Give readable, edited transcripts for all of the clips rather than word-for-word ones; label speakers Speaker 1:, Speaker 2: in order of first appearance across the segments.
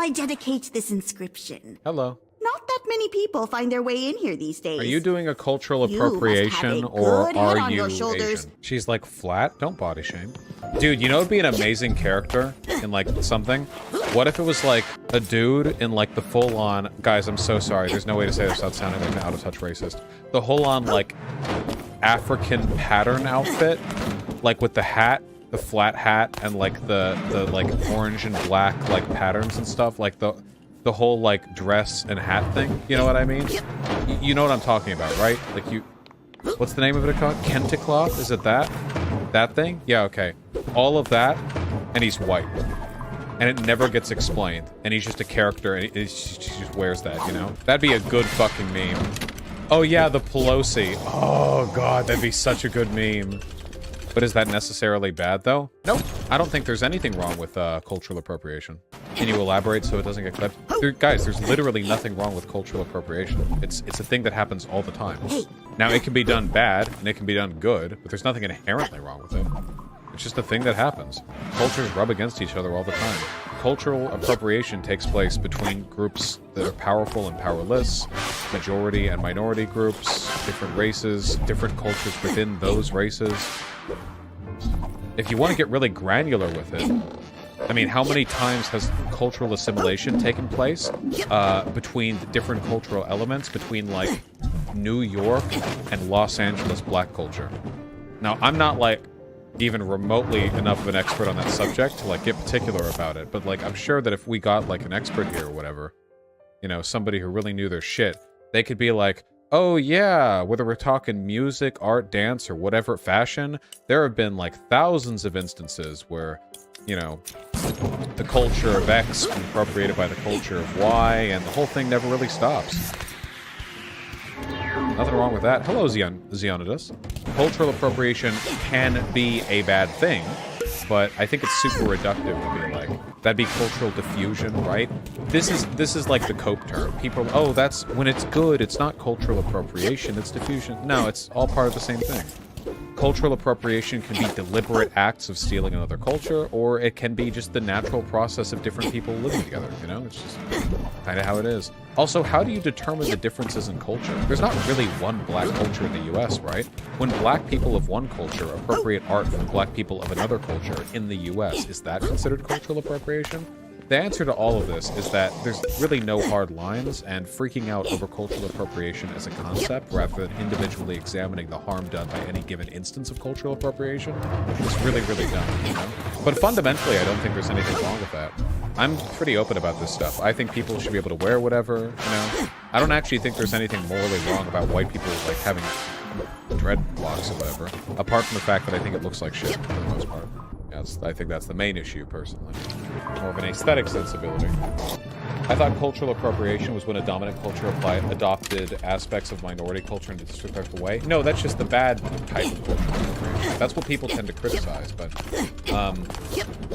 Speaker 1: I dedicate this inscription.
Speaker 2: Hello.
Speaker 1: Not that many people find their way in here these days.
Speaker 2: Are you doing a cultural
Speaker 1: You must
Speaker 2: appropriation
Speaker 1: have a
Speaker 2: or
Speaker 1: good head
Speaker 2: are
Speaker 1: on
Speaker 2: you
Speaker 1: your shoulders.
Speaker 2: Asian? She's like flat. Don't body shame. Dude, you know it'd be an amazing character in like something? What if it was like a dude in like the full on, guys, I'm so sorry. There's no way to say this without sounding like an out of touch racist. The whole on like African pattern outfit, like with the hat, the flat hat and like the like orange and black like patterns and stuff, like the whole like dress and hat thing. You know what I mean? You know what I'm talking about, right? Like you, what's the name of it called? Kente cloth? Is it that? That thing? Yeah, okay. All of that, and he's white. And it never gets explained. And he's just a character, and he just wears that, you know? That'd be a good fucking meme. Oh yeah, the Pelosi. Oh god, that'd be such a good meme. But is that necessarily bad, though? Nope. I don't think there's anything wrong with cultural appropriation. Can you elaborate so it doesn't get clipped? Guys, there's literally nothing wrong with cultural appropriation. It's a thing that happens all the time. Now, it can be done bad, and it can be done good, but there's nothing inherently wrong with it. It's just a thing that happens. Cultures rub against each other all the time. Cultural appropriation takes place between groups that are powerful and powerless, majority and minority groups, different races, different cultures within those races. If you want to get really granular with it, I mean, how many times has cultural assimilation taken place between the different cultural elements between, like, New York and Los Angeles black culture? Now, I'm not, like, even remotely enough of an expert on that subject to, like, get particular about it, but, like, I'm sure that if we got, like, an expert here or whatever, you know, somebody who really knew their shit, they could be like, oh yeah, whether we're talking music, art, dance, or whatever fashion, there have been, like, thousands of instances where, you know, the culture of X was appropriated by the culture of Y, and the whole thing never really stops. Nothing wrong with that. Hello, Xeonidus. Cultural appropriation can be a bad thing, but I think it's super reductive to be like, that'd be cultural diffusion, right? This is like the Cope term. People, oh, that's, when it's good, it's not cultural appropriation, it's diffusion. No, it's all part of the same thing. Cultural appropriation can be deliberate acts of stealing another culture, or it can be just the natural process of different people living together, you know? It's just kind of how it is. Also, how do you determine the differences in culture? There's not really one black culture in the US, right? When black people of one culture appropriate art from black people of another culture in the US, is that considered cultural appropriation? The answer to all of this is that there's really no hard lines, and freaking out over cultural appropriation as a concept rather than individually examining the harm done by any given instance of cultural appropriation is really, really dumb, you know? But fundamentally, I don't think there's anything wrong with that. I'm pretty open about this stuff. I think people should be able to wear whatever, you know? I don't actually think there's anything morally wrong about white people, like, having dreadlocks or whatever, apart from the fact that I think it looks like shit for the most part. I think that's the main issue, personally. More of an aesthetic sensibility. I thought cultural appropriation was when a dominant culture adopted aspects of minority culture in a disrespectful way. No, that's just the bad type of cultural appropriation. That's what people tend to criticize, but...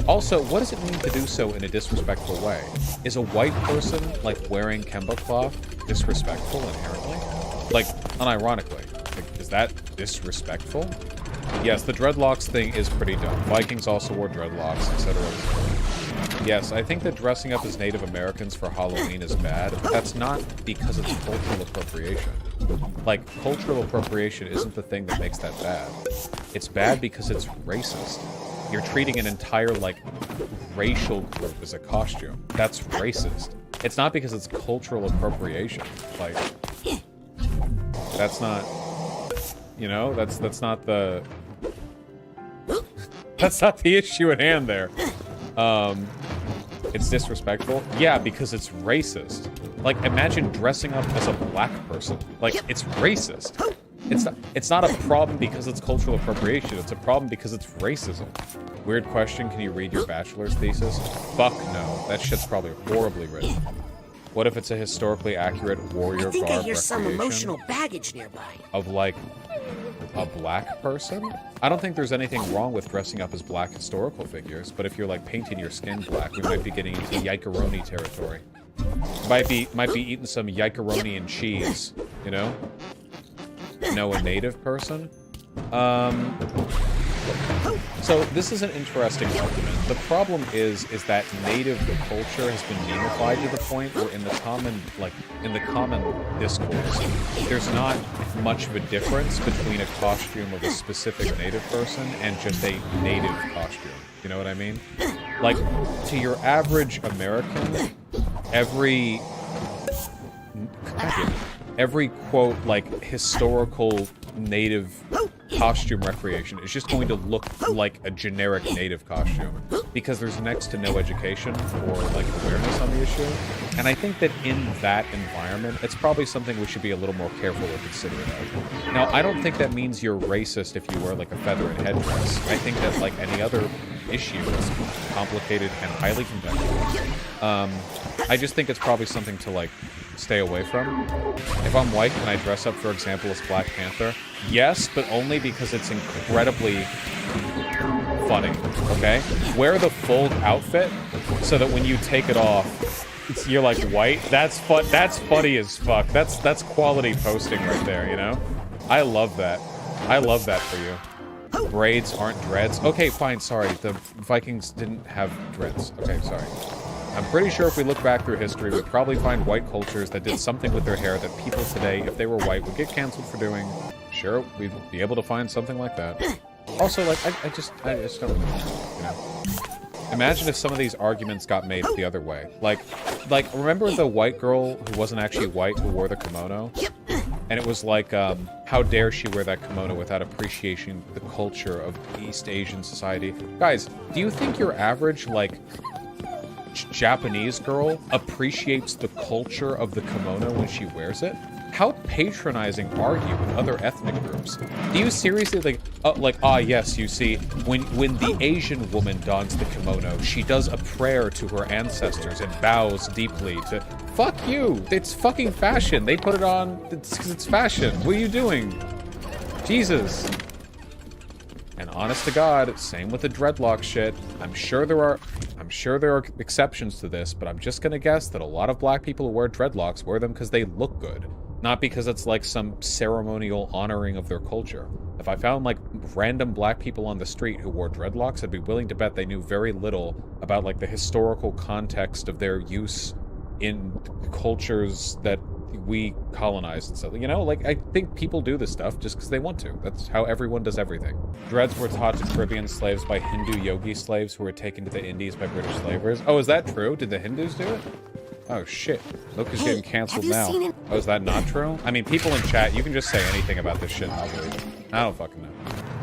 Speaker 2: also, what does it mean to do so in a disrespectful way? Is a white person, like, wearing Kemba cloth disrespectful inherently? Like, unironically. Like, is that disrespectful? Yes, the dreadlocks thing is pretty dumb. Vikings also wore dreadlocks, etc. Yes, I think that dressing up as Native Americans for Halloween is bad, but that's not because it's cultural appropriation. Like, cultural appropriation isn't the thing that makes that bad. It's bad because it's racist. You're treating an entire, like, racial group as a costume. That's racist. It's not because it's cultural appropriation. Like, that's not... You know, that's not the... That's not the issue at hand there. It's disrespectful? Yeah, because it's racist. Like, imagine dressing up as a black person. Like, it's racist. It's not a problem because it's cultural appropriation. It's a problem because it's racism. Weird question, can you read your bachelor's thesis? Fuck no. That shit's probably horribly written. What if it's a historically accurate warrior garb
Speaker 3: I think I hear some
Speaker 2: recreation
Speaker 3: emotional baggage nearby.
Speaker 2: of, like, a black person? I don't think there's anything wrong with dressing up as black historical figures, but if you're, like, painting your skin black, we might be getting into yikaroni territory. Might be eating some yikaroni and cheese, you know? No, a native person? So this is an interesting argument. The problem is that native culture has been memified to the point where in the common discourse, there's not much of a difference between a costume of a specific native person and just a native costume. You know what I mean? Like, to your average American, every quote, like, historical native costume recreation is just going to look like a generic native costume because there's next to no education or, like, awareness on the issue. And I think that in that environment, it's probably something we should be a little more careful or considerate of. Now, I don't think that means you're racist if you wear, like, a feather and headdress. I think that, like, any other issue is complicated and highly contentious. I just think it's probably something to, like, stay away from. If I'm white, can I dress up, for example, as Black Panther? Yes, but only because it's incredibly funny, okay? Wear the full outfit so that when you take it off, you're like white. That's funny as fuck. That's quality posting right there, you know? I love that. I love that for you. Braids aren't dreads. Okay, fine, sorry. The Vikings didn't have dreads. Okay, sorry. I'm pretty sure if we look back through history, we'd probably find white cultures that did something with their hair that people today, if they were white, would get canceled for doing. Sure, we'd be able to find something like that. Also, like, I just don't really know, you know? Imagine if some of these arguments got made the other way. Like, remember the white girl who wasn't actually white who wore the kimono? And it was like, how dare she wear that kimono without appreciating the culture of East Asian society? Guys, do you think your average, like, Japanese girl appreciates the culture of the kimono when she wears it? How patronizing are you with other ethnic groups? Do you seriously yes, you see, when the Asian woman dons the kimono, she does a prayer to her ancestors and bows deeply to... Fuck you! It's fucking fashion. They put it on because it's fashion. What are you doing? Jesus. And honest to God, same with the dreadlock shit. I'm sure there are exceptions to this, but I'm just gonna guess that a lot of black people who wear dreadlocks wear them because they look good, not because it's like some ceremonial honoring of their culture. If I found like random black people on the street who wore dreadlocks, I'd be willing to bet they knew very little about like the historical context of their use in cultures that we colonized and stuff. You know, like, I think people do this stuff just because they want to. That's how everyone does everything. Dreads were taught to Caribbean slaves by Hindu yogi slaves who were taken to the Indies by British slavers. Oh, is that true? Did the Hindus do it? Oh, shit. Look who's getting canceled now. Oh, is that not true? I mean, people in chat, you can just say anything about this shit and I'll believe it. I don't fucking know.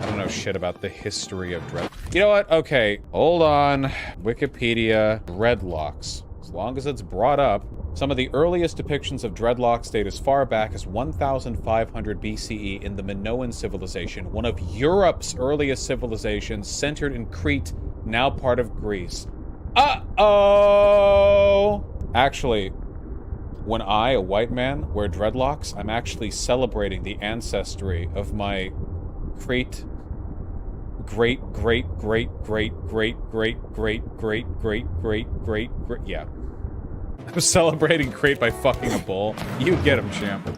Speaker 2: I don't know shit about the history of dread. You know what? Okay, hold on. Wikipedia, dreadlocks. As long as it's brought up, some of the earliest depictions of dreadlocks date as far back as 1500 BCE in the Minoan civilization, one of Europe's earliest civilizations centered in Crete, now part of Greece. Uh-oh! Actually, when I, a white man, wear dreadlocks, I'm actually celebrating the ancestry of my Crete great, yeah. I'm celebrating Crete by fucking a bull. You get him, champ.